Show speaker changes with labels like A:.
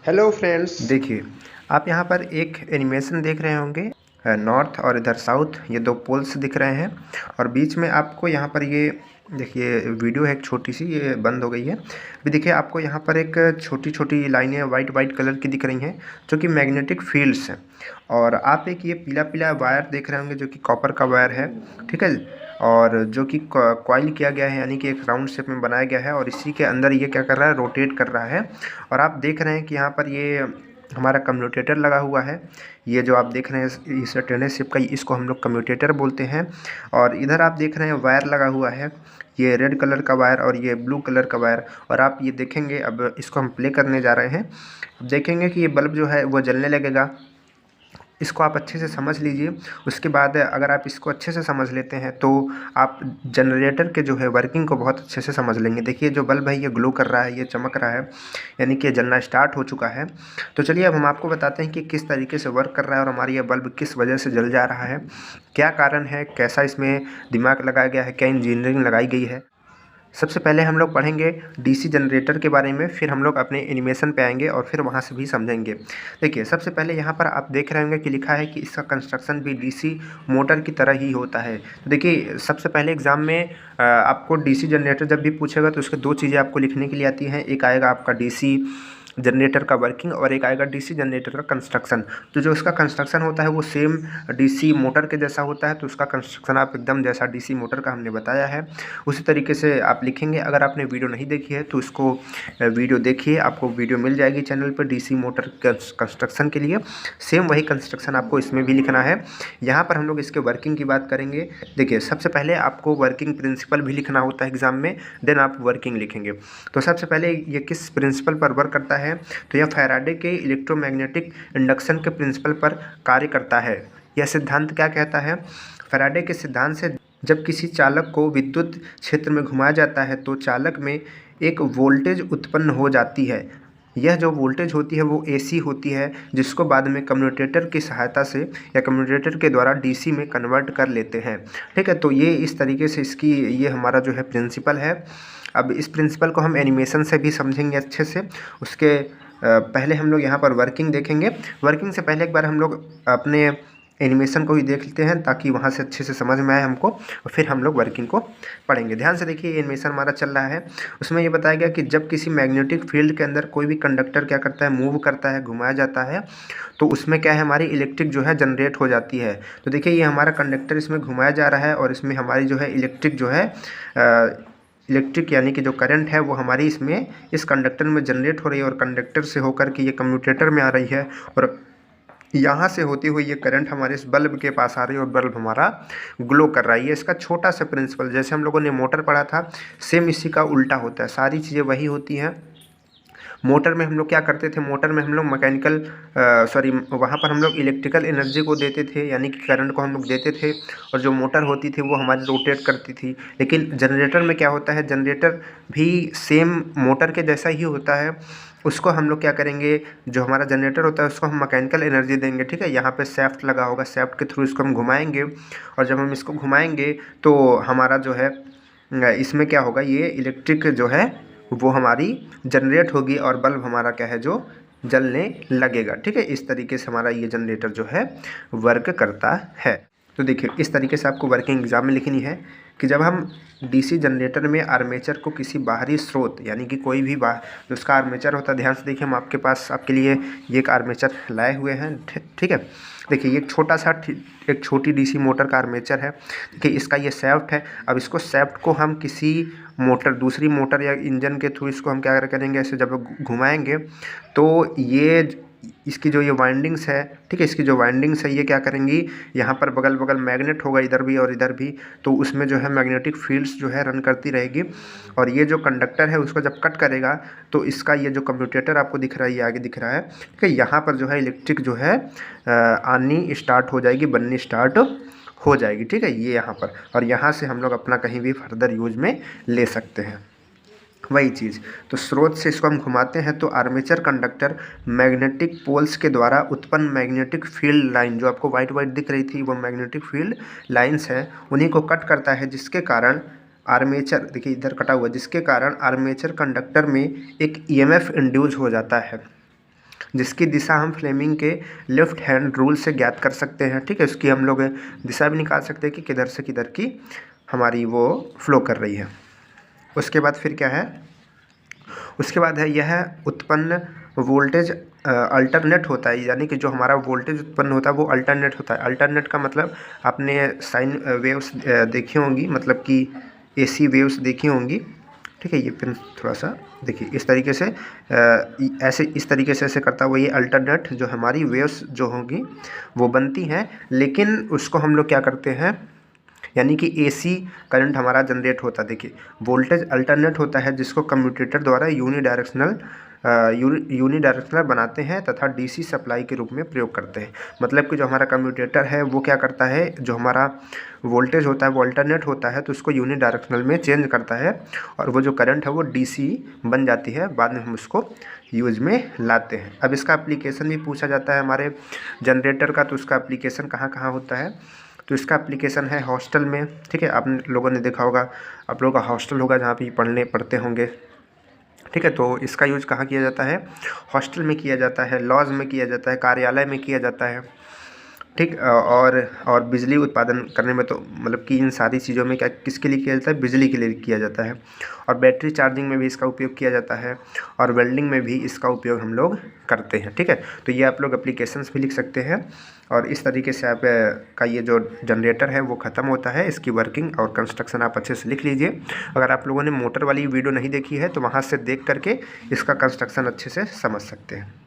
A: Hello friends.
B: देखिए, आप यहाँ पर एक एनिमेशन देख रहे होंगे। नॉर्थ और इधर साउथ ये दो पोल्स दिख रहे हैं और बीच में आपको यहाँ पर ये देखिए वीडियो है एक छोटी सी, ये बंद हो गई है। अभी देखिए आपको यहाँ पर एक छोटी छोटी लाइनें वाइट वाइट कलर की दिख रही हैं जो कि मैग्नेटिक फील्ड्स हैं। और आप एक ये पीला पीला वायर देख रहे होंगे जो कि कॉपर का वायर है, ठीक है। और जो कि कॉइल किया गया है, यानी कि एक राउंड शेप में बनाया गया है और इसी के अंदर ये क्या कर रहा है, रोटेट कर रहा है। और आप देख रहे हैं कि यहाँ पर ये हमारा कम्यूटेटर लगा हुआ है। ये जो आप देख रहे हैं इस टेनिस शिप का, इसको हम लोग कम्यूटेटर बोलते हैं। और इधर आप देख रहे हैं वायर लगा हुआ है, ये रेड कलर का वायर और ये ब्लू कलर का वायर। और आप ये देखेंगे, अब इसको हम प्ले करने जा रहे हैं। अब देखेंगे कि ये बल्ब जो है वो जलने लगेगा। इसको आप अच्छे से समझ लीजिए। उसके बाद अगर आप इसको अच्छे से समझ लेते हैं तो आप जनरेटर के जो है वर्किंग को बहुत अच्छे से समझ लेंगे। देखिए जो बल्ब है ये ग्लो कर रहा है, ये चमक रहा है, यानी कि जलना स्टार्ट हो चुका है। तो चलिए अब हम आपको बताते हैं कि किस तरीके से वर्क कर रहा है और हमारी ये बल्ब किस वजह से जल जा रहा है, क्या कारण है, कैसा इसमें दिमाग लगाया गया है, क्या इंजीनियरिंग लगाई गई है। सबसे पहले हम लोग पढ़ेंगे डीसी जनरेटर के बारे में, फिर हम लोग अपने एनिमेशन पे आएंगे और फिर वहाँ से भी समझेंगे। देखिए सबसे पहले यहाँ पर आप देख रहे होंगे कि लिखा है कि इसका कंस्ट्रक्शन भी डीसी मोटर की तरह ही होता है। तो देखिए सबसे पहले एग्ज़ाम में आपको डीसी जनरेटर जब भी पूछेगा तो उसके दो चीज़ें आपको लिखने के लिए आती हैं। एक आएगा आपका डीसी जनरेटर का वर्किंग और एक आएगा डीसी जनरेटर का कंस्ट्रक्शन। तो जो उसका कंस्ट्रक्शन होता है वो सेम डीसी मोटर के जैसा होता है, तो उसका कंस्ट्रक्शन आप एकदम जैसा डीसी मोटर का हमने बताया है उसी तरीके से आप लिखेंगे। अगर आपने वीडियो नहीं देखी है तो इसको वीडियो देखिए, आपको वीडियो मिल जाएगी चैनल पर डीसी मोटर कंस्ट्रक्शन के लिए। सेम वही कंस्ट्रक्शन आपको इसमें भी लिखना है। यहाँ पर हम लोग इसके वर्किंग की बात करेंगे। देखिए सबसे पहले आपको वर्किंग प्रिंसिपल भी लिखना होता है एग्जाम में, देन आप वर्किंग लिखेंगे। तो सबसे पहले ये किस प्रिंसिपल पर वर्क करता है, तो यह फैराडे के इलेक्ट्रोमैग्नेटिक इंडक्शन के प्रिंसिपल पर कार्य करता है। यह सिद्धांत क्या कहता है, फैराडे के सिद्धांत से जब किसी चालक को विद्युत क्षेत्र में घुमाया जाता है तो चालक में एक वोल्टेज उत्पन्न हो जाती है। यह जो वोल्टेज होती है वो एसी होती है, जिसको बाद में कम्यूटेटर की सहायता से या कम्यूटेटर के द्वारा डीसी में कन्वर्ट कर लेते हैं, ठीक है। तो ये इस तरीके से इसकी ये हमारा जो है प्रिंसिपल है। अब इस प्रिंसिपल को हम एनिमेशन से भी समझेंगे अच्छे से। उसके पहले हम लोग यहाँ पर वर्किंग देखेंगे। वर्किंग से पहले एक बार हम लोग अपने एनिमेशन को ही देख लेते हैं ताकि वहाँ से अच्छे से समझ में आए हमको, और फिर हम लोग वर्किंग को पढ़ेंगे। ध्यान से देखिए एनिमेशन हमारा चल रहा है। उसमें ये बताया गया कि जब किसी मैग्नेटिक फील्ड के अंदर कोई भी कंडक्टर क्या करता है, मूव करता है, घुमाया जाता है, तो उसमें क्या है, हमारी इलेक्ट्रिक जो है जनरेट हो जाती है। तो देखिए ये हमारा कंडक्टर इसमें घुमाया जा रहा है और इसमें हमारी जो है इलेक्ट्रिक जो है इलेक्ट्रिक यानी कि जो करंट है वो हमारी इसमें इस कंडक्टर में जनरेट हो रही है और कंडक्टर से होकर के ये कम्यूटेटर में आ रही है और यहाँ से होती हुई ये करंट हमारे इस बल्ब के पास आ रही है और बल्ब हमारा ग्लो कर रहा है। ये इसका छोटा सा प्रिंसिपल, जैसे हम लोगों ने मोटर पढ़ा था सेम इसी का उल्टा होता है, सारी चीज़ें वही होती हैं। मोटर में हम लोग क्या करते थे, मोटर में हम लोग मैकेनिकल वहाँ पर हम लोग इलेक्ट्रिकल एनर्जी को देते थे, यानी कि करंट को हम लोग देते थे और जो मोटर होती थी वो हमारी रोटेट करती थी। लेकिन जनरेटर में क्या होता है, जनरेटर भी सेम मोटर के जैसा ही होता है। उसको हम लोग क्या करेंगे, जो हमारा जनरेटर होता है उसको हम मैकेनिकल एनर्जी देंगे, ठीक है। यहाँ पे सैफ्ट लगा होगा, सैफ्ट के थ्रू इसको हम घुमाएंगे और जब हम इसको घुमाएंगे तो हमारा जो है इसमें क्या होगा, ये इलेक्ट्रिक जो है वो हमारी जनरेट होगी और बल्ब हमारा क्या है जो जलने लगेगा, ठीक है। इस तरीके से हमारा ये जनरेटर जो है वर्क करता है। तो देखिए इस तरीके से आपको वर्किंग एग्जाम में लिखनी है कि जब हम डीसी जनरेटर में आर्मेचर को किसी बाहरी स्रोत, यानी कि कोई भी जो उसका आर्मेचर होता है, ध्यान से देखिए हम आपके पास आपके लिए ये एक आर्मेचर लाए हुए हैं, ठीक है। देखिए ये एक छोटा सा एक छोटी डीसी मोटर का आर्मेचर है। देखिए इसका ये सैफ्ट है। अब इसको सैफ्ट को हम किसी मोटर, दूसरी मोटर या इंजन के थ्रू इसको हम क्या करेंगे, ऐसे जब घुमाएंगे तो ये इसकी जो ये वाइंडिंग्स है, ठीक है, इसकी जो वाइंडिंग्स है ये क्या करेंगी, यहाँ पर बगल बगल मैग्नेट होगा इधर भी और इधर भी, तो उसमें जो है मैग्नेटिक फील्ड्स जो है रन करती रहेगी और ये जो कंडक्टर है उसको जब कट करेगा तो इसका ये जो कम्यूटेटर आपको दिख रहा है, ये आगे दिख रहा है, ठीक है, यहाँ पर जो है इलेक्ट्रिक जो है आनी स्टार्ट हो जाएगी, बननी स्टार्ट हो जाएगी, ठीक है, ये यहाँ पर। और यहाँ से हम लोग अपना कहीं भी फर्दर यूज में ले सकते हैं वही चीज़। तो स्रोत से इसको हम घुमाते हैं तो आर्मेचर कंडक्टर मैग्नेटिक पोल्स के द्वारा उत्पन्न मैग्नेटिक फील्ड लाइन, जो आपको वाइट वाइट दिख रही थी वो मैग्नेटिक फील्ड लाइंस हैं, उन्हीं को कट करता है, जिसके कारण आर्मेचर, देखिए इधर कटा हुआ, जिसके कारण आर्मेचर कंडक्टर में एक ईएमएफ इंड्यूस हो जाता है। जिसकी दिशा हम फ्लेमिंग के लेफ्ट हैंड रूल से ज्ञात कर सकते हैं। ठीक है, उसकी हम लोग दिशा भी निकाल सकते हैं कि किधर से किधर की हमारी वो फ्लो कर रही है। उसके बाद फिर क्या है, उसके बाद है यह उत्पन्न वोल्टेज अल्टरनेट होता है, यानी कि जो हमारा वोल्टेज उत्पन्न होता है वो अल्टरनेट होता है। अल्टरनेट का मतलब आपने साइन वेव्स देखी होंगी, मतलब कि एसी वेव्स देखी होंगी। ठीक है, ये पेन थोड़ा सा देखिए, इस तरीके से ऐसे इस तरीके से ऐसे करता हुआ ये अल्टरनेट जो हमारी वेव्स जो होंगी वो बनती हैं। लेकिन उसको हम लोग क्या करते हैं, यानी कि एसी करंट हमारा जनरेट होता है। देखिए, वोल्टेज अल्टरनेट होता है जिसको कम्यूटेटर द्वारा यूनिडायरेक्शनल बनाते हैं तथा डीसी सप्लाई के रूप में प्रयोग करते हैं। मतलब कि जो हमारा कम्यूटेटर है वो क्या करता है, जो हमारा वोल्टेज होता है वो अल्टरनेट होता है तो उसको यूनिडायरेक्शनल में चेंज करता है और वो जो करंट है वो डीसी बन जाती है। बाद में हम उसको यूज में लाते हैं। अब इसका एप्लीकेशन भी पूछा जाता है हमारे जनरेटर का, तो उसका एप्लीकेशन कहाँ कहाँ होता है। तो इसका एप्लीकेशन है हॉस्टल में। ठीक है, आप लोगों ने देखा होगा, आप लोगों का हॉस्टल होगा जहाँ पे पढ़ते होंगे। ठीक है, तो इसका यूज़ कहाँ किया जाता है, हॉस्टल में किया जाता है, लॉज में किया जाता है, कार्यालय में किया जाता है। ठीक, और बिजली उत्पादन करने में तो मतलब कि इन सारी चीज़ों में क्या किसके लिए किया जाता है, बिजली के लिए किया जाता है। और बैटरी चार्जिंग में भी इसका उपयोग किया जाता है और वेल्डिंग में भी इसका उपयोग हम लोग करते हैं। ठीक है, तो ये आप लोग एप्लीकेशंस भी लिख सकते हैं और इस तरीके से आप का ये जो जनरेटर है वो ख़त्म होता है। इसकी वर्किंग और कंस्ट्रक्शन आप अच्छे से लिख लीजिए। अगर आप लोगों ने मोटर वाली वीडियो नहीं देखी है तो वहाँ से देख करके इसका कंस्ट्रक्शन अच्छे से समझ सकते हैं।